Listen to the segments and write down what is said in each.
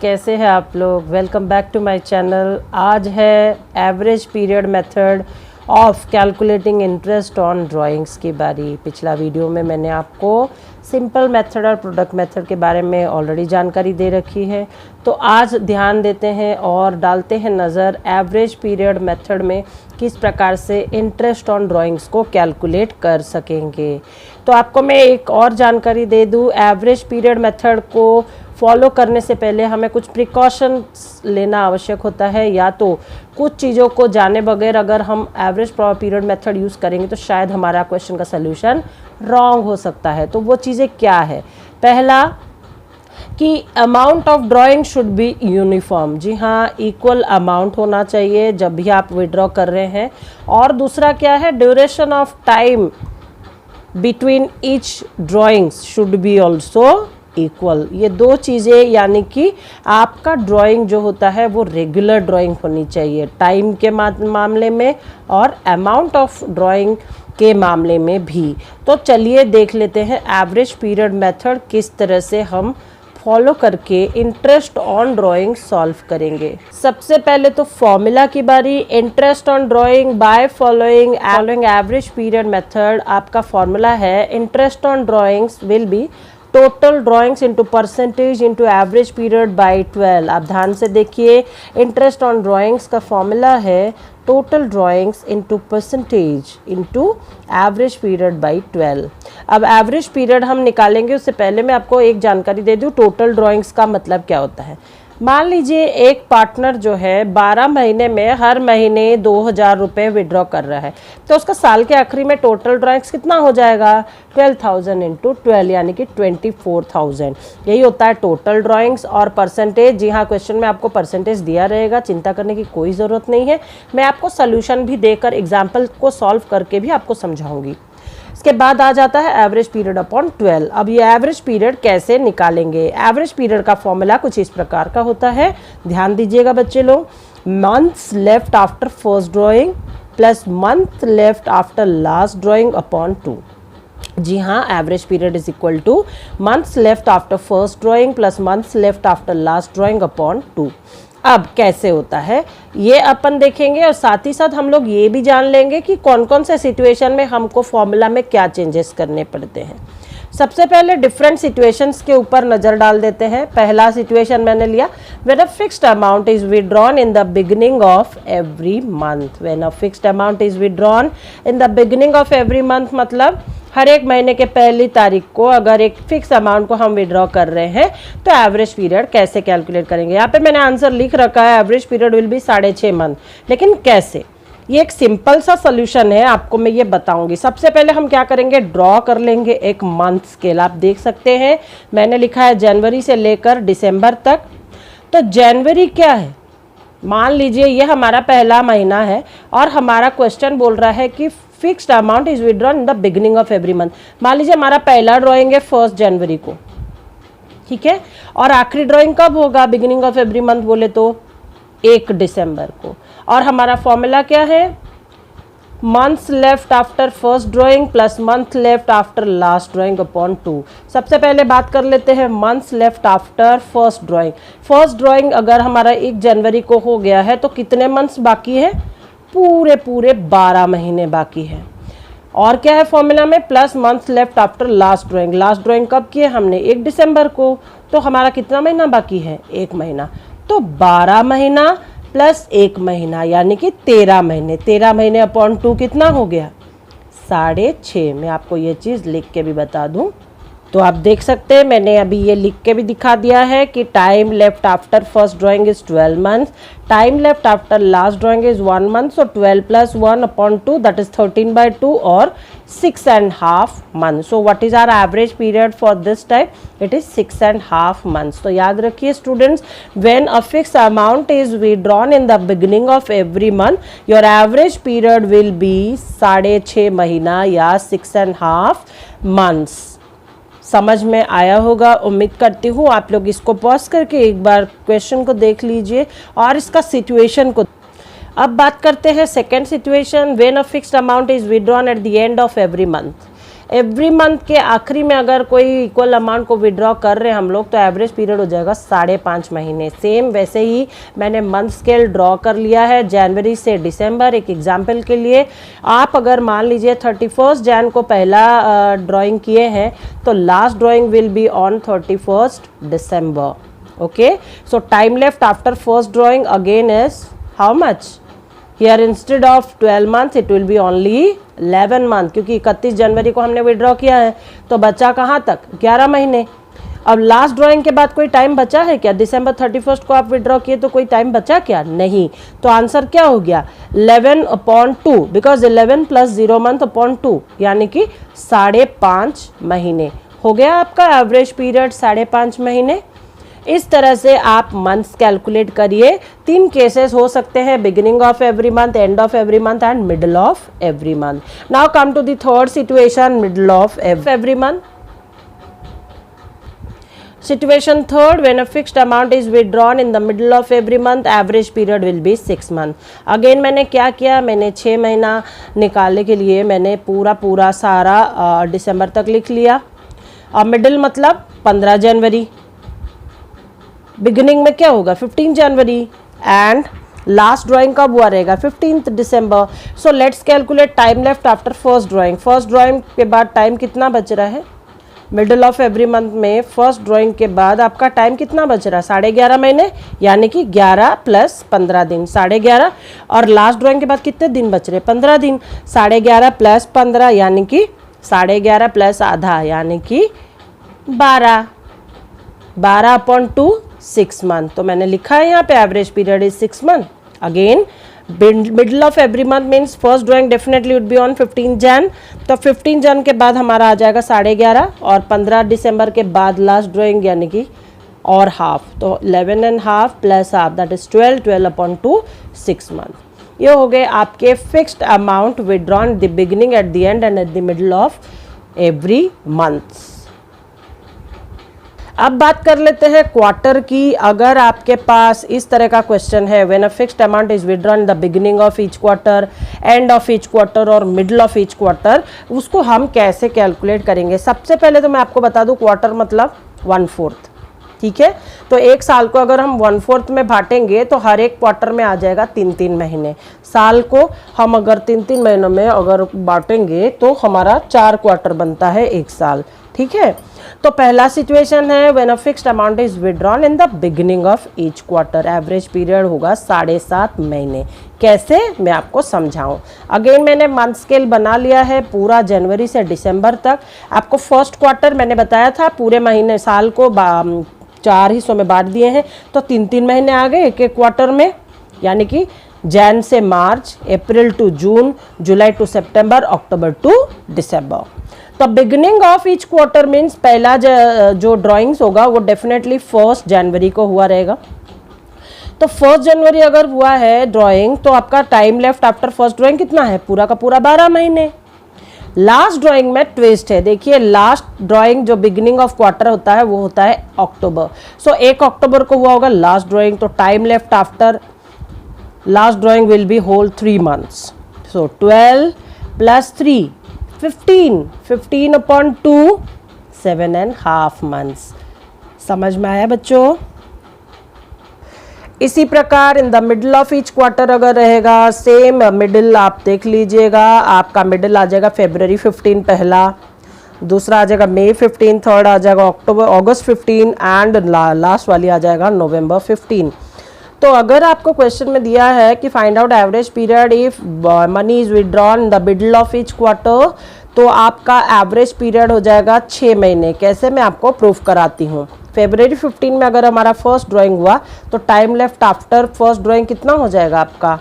कैसे हैं आप लोग। Welcome back to my channel. आज है average period method of calculating interest on drawings की बारी। पिछला वीडियो में मैंने आपको सिंपल मेथड और प्रोडक्ट मेथड के बारे में ऑलरेडी जानकारी दे रखी है, तो आज ध्यान देते हैं और डालते हैं नज़र एवरेज पीरियड मेथड में किस प्रकार से इंटरेस्ट ऑन ड्राइंग्स को कैलकुलेट कर सकेंगे। तो आपको मैं एक और जानकारी दे दूं, एवरेज पीरियड मेथड को फॉलो करने से पहले हमें कुछ प्रिकॉशंस लेना आवश्यक होता है, या तो कुछ चीज़ों को जाने बगैर अगर हम एवरेज पीरियड मेथड यूज़ करेंगे तो शायद हमारा क्वेश्चन का सलूशन रॉन्ग हो सकता है। तो वो चीज़ें क्या है? पहला कि amount of drawing should be uniform. जी हाँ, इक्वल अमाउंट होना चाहिए जब भी आप विड्रॉ कर रहे हैं। और दूसरा क्या है? Duration of time between each drawings should be also equal. ये दो चीज़ें, यानी कि आपका ड्राइंग जो होता है वो रेगुलर ड्राइंग होनी चाहिए टाइम के मामले में और अमाउंट ऑफ ड्राइंग के मामले में भी। तो चलिए देख लेते हैं एवरेज पीरियड मेथड किस तरह से हम फॉलो करके इंटरेस्ट ऑन ड्राइंग सॉल्व करेंगे। सबसे पहले तो फॉर्मूला की बारी। Interest on drawing by following average period method. आपका फॉर्मूला है interest on drawings will be total drawings into percentage into average period by 12। आप ध्यान से देखिए, इंटरेस्ट ऑन ड्राइंग्स का फॉर्मूला है total drawings into percentage into average period by 12। अब average period हम निकालेंगे, उससे पहले मैं आपको एक जानकारी दे दूं, टोटल ड्राइंग्स का मतलब क्या होता है। मान लीजिए एक पार्टनर जो है 12 महीने में हर महीने 2000 रुपये विड्रॉ कर रहा है, तो उसका साल के आखिरी में टोटल ड्राइंग्स कितना हो जाएगा? 12,000 इंटू 12 यानी कि 24,000। यही होता है टोटल ड्राइंग्स। और परसेंटेज, जी हाँ, क्वेश्चन में आपको परसेंटेज दिया रहेगा, चिंता करने की कोई ज़रूरत नहीं है। मैं आपको सोल्यूशन भी देकर एग्जाम्पल को सॉल्व करके भी आपको समझाऊंगी। इसके बाद आ जाता है एवरेज पीरियड अपॉन 12। अब ये एवरेज पीरियड कैसे निकालेंगे? एवरेज पीरियड का फॉर्मूला कुछ इस प्रकार का होता है, ध्यान दीजिएगा बच्चे लोग। Months left after first drawing plus month left after last drawing upon 2। जी हाँ, average period is equal two months left after first drawing plus months left after last drawing upon 2। अब कैसे होता है ये अपन देखेंगे, और साथ ही साथ हम लोग ये भी जान लेंगे कि कौन कौन से सिचुएशन में हमको फॉर्मूला में क्या चेंजेस करने पड़ते हैं। सबसे पहले डिफरेंट सिचुएशंस के ऊपर नज़र डाल देते हैं। पहला सिचुएशन मैंने लिया, when a fixed amount is withdrawn in the beginning of every month. When a fixed amount is withdrawn in the beginning of every month मतलब हर एक महीने के पहली तारीख को अगर एक फिक्स अमाउंट को हम विड्रॉ कर रहे हैं तो एवरेज पीरियड कैसे कैलकुलेट करेंगे। यहाँ पे मैंने आंसर लिख रखा है, average period will be 6.5 month. लेकिन कैसे? ये एक सिंपल सा सोल्यूशन है, आपको मैं ये बताऊंगी। सबसे पहले हम क्या करेंगे, ड्रॉ कर लेंगे एक मंथ स्केल। आप देख सकते हैं मैंने लिखा है जनवरी से लेकर दिसंबर तक। तो जनवरी क्या है? मान लीजिए ये हमारा पहला महीना है और हमारा क्वेश्चन बोल रहा है कि fixed amount is withdrawn in the beginning of every month. मान लीजिए हमारा पहला ड्राइंग है 1 जनवरी को, ठीक है, और आखिरी ड्राइंग कब होगा बिगिनिंग ऑफ एवरी मंथ बोले तो 1 दिसंबर को। और हमारा फॉर्मूला क्या है? Months left after first drawing plus month left after last drawing upon 2। सबसे पहले बात कर लेते हैं months left after first drawing. First drawing अगर हमारा 1 जनवरी को हो गया है तो कितने मंथ्स बाकी है? पूरे 12 महीने बाकी है। और क्या है फॉर्मूला में? Plus month left after last drawing. Last drawing कब की है हमने? 1 दिसंबर को। तो हमारा कितना महीना बाकी है? 1 महीना। तो 12 महीना प्लस 1 महीना यानी कि 13 महीने। 13 महीने अपॉन 2 कितना हो गया? 6.5। मैं आपको ये चीज़ लिख के भी बता दूं, तो आप देख सकते हैं मैंने अभी ये लिख के भी दिखा दिया है कि time left after first drawing is 12 months, time left after last drawing is 1 month. So 12 plus 1 upon 2 that is 13/2 और 6.5 month. So what is our average period for this time? It is 6.5 months. तो याद रखिए students, when a fixed amount is withdrawn in the beginning of every month your average period will be 6.5 महीना या 6.5 months. समझ में आया होगा, उम्मीद करती हूँ। आप लोग इसको पॉज करके एक बार क्वेश्चन को देख लीजिए और इसका सिचुएशन को। अब बात करते हैं second situation, when a fixed amount is withdrawn eight the end of every month. Every month के आखिरी में अगर कोई इक्वल अमाउंट को विड्रॉ कर रहे हैं हम लोग तो एवरेज पीरियड हो जाएगा 5.5 महीने। सेम वैसे ही मैंने मंथ स्केल ड्रॉ कर लिया है जनवरी से दिसंबर। एक एग्जांपल के लिए आप अगर मान लीजिए 31 जैन को पहला ड्राइंग किए हैं तो last drawing will be on 31 December. Okay, so time left after first drawing again is how much? Here instead of 12 months it will be only 11 month, क्योंकि 31 जनवरी को हमने विड्रॉ किया है तो बचा कहाँ तक? 11 महीने। अब लास्ट ड्राइंग के बाद कोई टाइम बचा है क्या? दिसंबर 31 को आप विड्रॉ किए तो कोई टाइम बचा क्या? नहीं। तो आंसर क्या हो गया? 11/2, बिकॉज 11 + 0 मंथ अपॉन 2 यानी कि 5.5 महीने हो गया आपका एवरेज पीरियड 5.5 महीने। इस तरह से आप मंथ्स कैलकुलेट करिए। 3 केसेस हो सकते हैं, beginning of every month, end of every month and middle of every month. Now come to the third situation, middle of every month. Situation third, when a fixed amount is withdrawn in the middle of every month, average period will be 6 month. Again मैंने क्या किया, मैंने 6 महीना निकालने के लिए मैंने पूरा सारा दिसंबर तक लिख लिया। और मिडिल मतलब 15 जनवरी, बिगिनिंग में क्या होगा 15 जनवरी, एंड लास्ट ड्राइंग कब हुआ रहेगा 15 दिसंबर। So let's calculate time left after first drawing. First drawing के बाद टाइम कितना बच रहा है? मिडिल ऑफ एवरी मंथ में फर्स्ट ड्राइंग के बाद आपका टाइम कितना बच रहा है? 11.5 महीने, यानी कि 11 + 15 दिन, 11.5। और लास्ट ड्राइंग के बाद कितने दिन बच रहे? 15 दिन। 11.5 + 15 यानी कि 11.5 + आधा यानी कि 12। 12/2 6 मंथ। तो मैंने लिखा है यहाँ पे average period is 6 month. Again middle of every month means first drawing definitely would be on 15 Jain. तो 15 जैन के बाद हमारा आ जाएगा 11.5, और 15 दिसंबर के बाद लास्ट ड्राइंग यानी कि और हाफ, तो 11.5 + हाफ दैट इज 12, 12/2 6 मंथ। ये हो गए आपके fixed amount withdrawn the beginning, eight the and and at the middle of every month. अब बात कर लेते हैं क्वार्टर की। अगर आपके पास इस तरह का क्वेश्चन है, when a fixed amount is withdrawn in the beginning of each quarter, end of each quarter और मिडल ऑफ ईच क्वार्टर, उसको हम कैसे कैलकुलेट करेंगे? सबसे पहले तो मैं आपको बता दूं क्वार्टर मतलब 1/4, ठीक है। तो एक साल को अगर हम 1/4 में बांटेंगे तो हर एक क्वार्टर में आ जाएगा 3-3 महीने। साल को हम अगर 3-3 महीनों में अगर बांटेंगे तो हमारा 4 क्वार्टर बनता है एक साल, ठीक है। तो पहला सिचुएशन है when a fixed amount is withdrawn in the beginning of each quarter, average period होगा 7.5 महीने। कैसे, मैं आपको समझाऊं। अगेन मैंने मंथ स्केल बना लिया है पूरा जनवरी से दिसंबर तक। आपको फर्स्ट क्वार्टर मैंने बताया था पूरे महीने साल को 4 हिस्सों में बांट दिए हैं, तो 3-3 महीने आ गए एक एक क्वार्टर में, यानी कि जैन से मार्च, अप्रैल टू जून, जुलाई टू सितंबर, अक्टूबर टू दिसंबर। तो beginning of each quarter means पहला जो ड्राइंग्स होगा वो डेफिनेटली 1 जनवरी को हुआ रहेगा। तो 1 जनवरी अगर हुआ है ड्राइंग तो आपका time left after first drawing कितना है? पूरा का पूरा 12 महीने। लास्ट ड्राइंग में ट्विस्ट है, देखिए लास्ट ड्राइंग जो बिगिनिंग ऑफ क्वार्टर होता है वो होता है अक्टूबर। सो 1 अक्टूबर को हुआ होगा लास्ट ड्राइंग, तो time left after last drawing will be whole 3 months. So 12 + 3 15, 15/2 7.5 months. समझ में आया बच्चों? इसी प्रकार in the middle of each quarter अगर रहेगा सेम मिडिल, आप देख लीजिएगा आपका मिडिल आ जाएगा फरवरी 15 पहला, दूसरा आ जाएगा मई 15, थर्ड आ जाएगा अगस्त 15 एंड लास्ट वाली आ जाएगा नवंबर 15। तो अगर आपको क्वेश्चन में दिया है कि find out average period if money is withdrawn in the middle of each quarter, तो आपका एवरेज पीरियड हो जाएगा 6 महीने। कैसे, मैं आपको प्रूफ कराती हूँ। फरवरी 15 में अगर हमारा फर्स्ट ड्राइंग हुआ तो time left after first drawing कितना हो जाएगा आपका?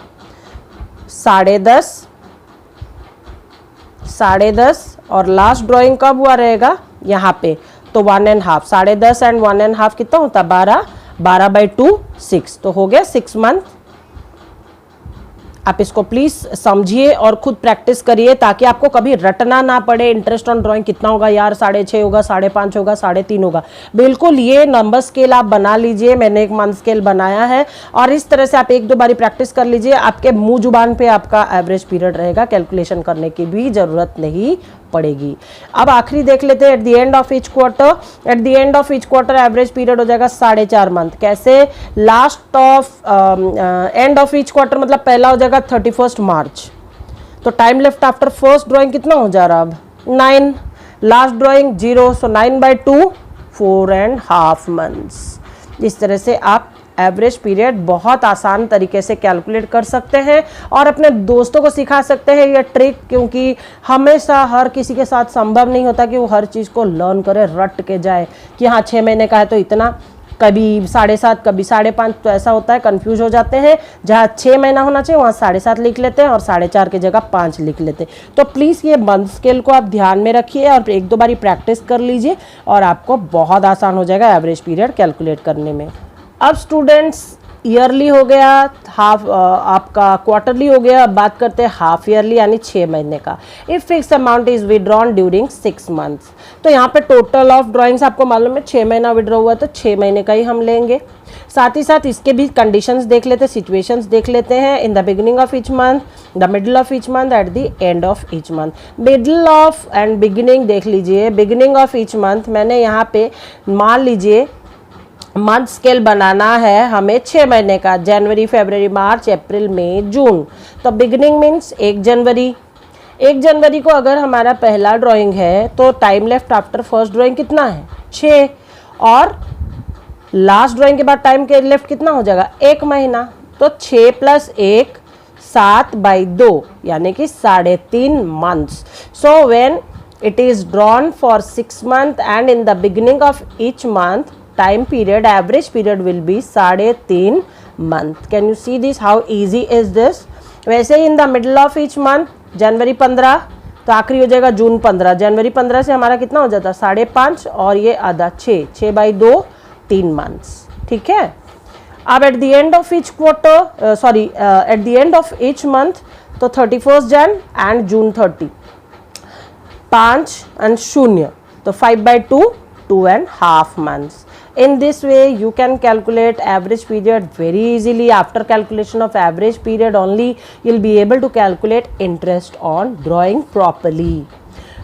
10.5, और लास्ट ड्राइंग कब हुआ रहेगा? यहाँ पे, तो 1.5, 10.5 एंड 1.5 कितना होता? 12, 12/2 6, तो हो गया 6 मंथ। आप इसको प्लीज समझिए और खुद प्रैक्टिस करिए ताकि आपको कभी रटना ना पड़े। इंटरेस्ट ऑन ड्राइंग कितना होगा यार? 6.5 होगा, 5.5 होगा, 3.5 होगा। बिल्कुल ये नंबर स्केल आप बना लीजिए, मैंने एक मंथ स्केल बनाया है, और इस तरह से आप 1-2 बारी प्रैक्टिस कर लीजिए। आपके मुंह जुबान पे आपका एवरेज पीरियड रहेगा, कैलकुलेशन करने की भी जरूरत नहीं पड़ेगी। अब आखिरी देख लेते हैं, eight the end of each quarter, eight the end of each quarter average period हो जाएगा 4.5 मंथ। कैसे? Last of end of each quarter मतलब पहला हो जाएगा 31 मार्च, तो time left after first drawing कितना हो जा रहा अब 9, लास्ट ड्राइंग 0, सो 9/2 4.5 मंथ्स। इस तरह से आप एवरेज पीरियड बहुत आसान तरीके से कैलकुलेट कर सकते हैं और अपने दोस्तों को सिखा सकते हैं ये ट्रिक, क्योंकि हमेशा हर किसी के साथ संभव नहीं होता कि वो हर चीज़ को लर्न करे, रट के जाए कि हाँ 6 महीने का है तो इतना, कभी 7.5 कभी 5.5, तो ऐसा होता है, कंफ्यूज हो जाते हैं। जहाँ 6 महीना होना चाहिए वहाँ 7.5 लिख लेते हैं और 4.5 की जगह 5 लिख लेते हैं। तो प्लीज़ ये मंथ स्केल को आप ध्यान में रखिए और 1-2 बारी प्रैक्टिस कर लीजिए और आपको बहुत आसान हो जाएगा एवरेज पीरियड कैलकुलेट करने में। अब स्टूडेंट्स ईयरली हो गया, हाफ आपका क्वार्टरली हो गया, अब बात करते हैं हाफ ईयरली यानी 6 महीने का। If fix amount is withdrawn during 6 months, तो यहाँ पे टोटल ऑफ ड्राइंग्स आपको मालूम है 6 महीना विड्रॉ हुआ तो 6 महीने का ही हम लेंगे। साथ ही साथ इसके भी कंडीशंस देख लेते हैं, सिचुएशंस देख लेते हैं। इन the beginning of each month, the middle of each month, at the end of each month. Middle of and beginning देख लीजिए। बिगिनिंग ऑफ ईच मंथ मैंने यहाँ पे मान लीजिए मंथ स्केल बनाना है हमें 6 महीने का, जनवरी, फरवरी, मार्च, अप्रैल, मई, जून। तो बिगिनिंग मीन्स 1 जनवरी। 1 जनवरी को अगर हमारा पहला ड्राइंग है तो time left after first drawing कितना है 6, और लास्ट ड्राइंग के बाद टाइम के लेफ्ट कितना हो जाएगा 1 महीना, तो 6 + 1 7/2 यानी कि 3.5 months. So when it is drawn for 6 month and in the beginning of each month time period, average period will be 3.5 month. Can you see this how easy is this? वैसे ही in the middle of each month, जनवरी 15 तो आखिरी हो जाएगा जून 15। जनवरी 15 से हमारा कितना हो जाता है 5.5 और ये आधा 6/2 3 मंथ्स। ठीक है। अब eight the end of each quarter eight the end of each month तो 31 जन एंड जून 30, 5 और 0 तो 5/2 2.5 months. In this way you can calculate average period very easily. After calculation of average period only you'll be able to calculate interest on drawing properly.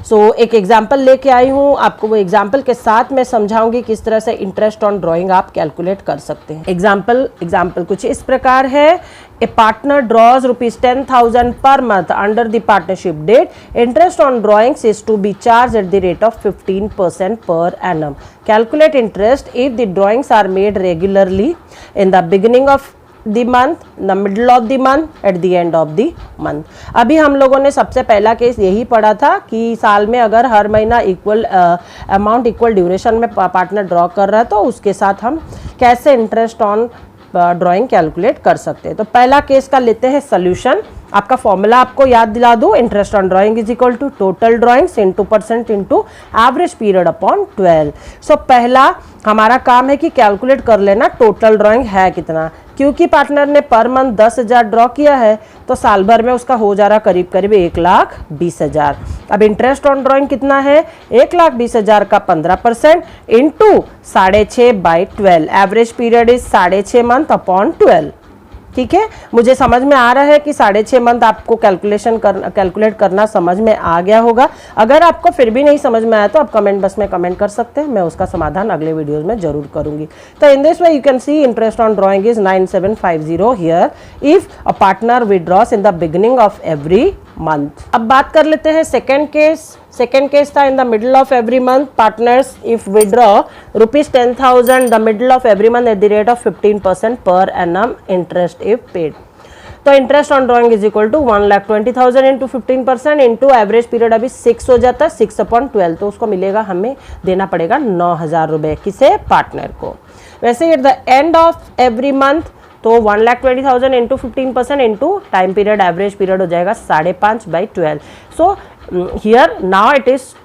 सो एक example लेके आई हूँ, आपको वो example के साथ मैं समझाऊंगी किस तरह से इंटरेस्ट ऑन ड्राइंग आप कैलकुलेट कर सकते हैं। एग्जाम्पल कुछ इस प्रकार है। ए partner draws ₹10,000 per month under the partnership deed. Interest on drawings is to be charge at the rate of 15% per annum. Calculate interest if the drawings are made regularly in the beginning of the month, the middle of the month, at the end of the month. अभी हम लोगों ने सबसे पहला case यही पढ़ा था कि साल में अगर हर महीना इक्वल अमाउंट इक्वल ड्यूरेशन में पार्टनर ड्रॉ कर रहा है तो उसके साथ हम कैसे इंटरेस्ट ऑन ड्राइंग कैलकुलेट कर सकते हैं। तो पहला केस का लेते हैं सोल्यूशन। आपका फॉर्मूला आपको याद दिला दूं, interest on drawing is equal to total drawings into % into average period upon 12। So पहला हमारा काम है कि कैलकुलेट कर लेना टोटल ड्राइंग है कितना। क्योंकि पार्टनर ने पर मंथ 10,000 ड्रॉ किया है तो साल भर में उसका हो जा रहा करीब 1,20,000। अब इंटरेस्ट ऑन ड्राइंग कितना है 1,20,000 का 15% into 6.5/12। Average period is 6.5 month upon 12। ठीक है, मुझे समझ में आ रहा है कि 6.5 मंथ आपको कैलकुलेट करना समझ में आ गया होगा। अगर आपको फिर भी नहीं समझ में आया तो आप कमेंट बॉक्स में कमेंट कर सकते हैं, मैं उसका समाधान अगले वीडियोस में जरूर करूंगी। तो in this way you can see interest on drawing is 9750 here if a partner withdraws in the beginning of every month. अब बात कर लेते हैं सेकेंड केस। सेकेंड केस था in the middle of every month partners if withdraw ₹10,000 the middle of every month at the rate of 15% per annum interest if paid. तो interest on drawing is equal to 1,20,000 into 15% into average period अभी 6 हो जाता है 6/12, तो उसको मिलेगा हमें देना पड़ेगा 9,000 रुपए किसे पार्टनर को। वैसे eight the end of every month तो 1,20,000 into 15% into time period average period हो जाएगा 5.5/12। सो here now it is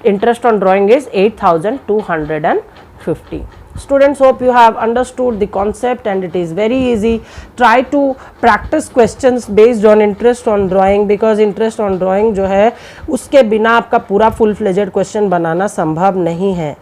interest on drawing is 8,250. Students, hope you have understood the concept and it is very easy. Try to practice questions based on interest on drawing because interest on drawing जो है उसके बिना आपका पूरा full fledged question बनाना संभव नहीं है।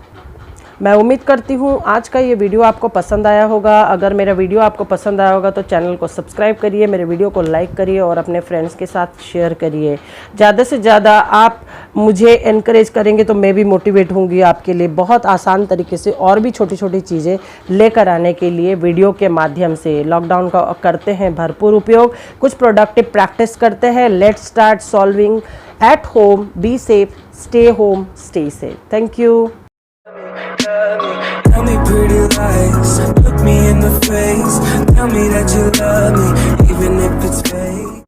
मैं उम्मीद करती हूँ आज का ये वीडियो आपको पसंद आया होगा। अगर मेरा वीडियो आपको पसंद आया होगा तो चैनल को सब्सक्राइब करिए, मेरे वीडियो को लाइक करिए और अपने फ्रेंड्स के साथ शेयर करिए। ज़्यादा से ज़्यादा आप मुझे एनकरेज करेंगे तो मैं भी मोटिवेट होंगी आपके लिए बहुत आसान तरीके से और भी छोटी छोटी चीज़ें लेकर आने के लिए वीडियो के माध्यम से। लॉकडाउन का करते हैं भरपूर उपयोग, कुछ प्रोडक्टिव प्रैक्टिस करते हैं। Let's start solving at home, be safe, stay home, stay safe. Thank you. Tell me pretty lies, look me in the face, tell me that you love me, even if it's fake.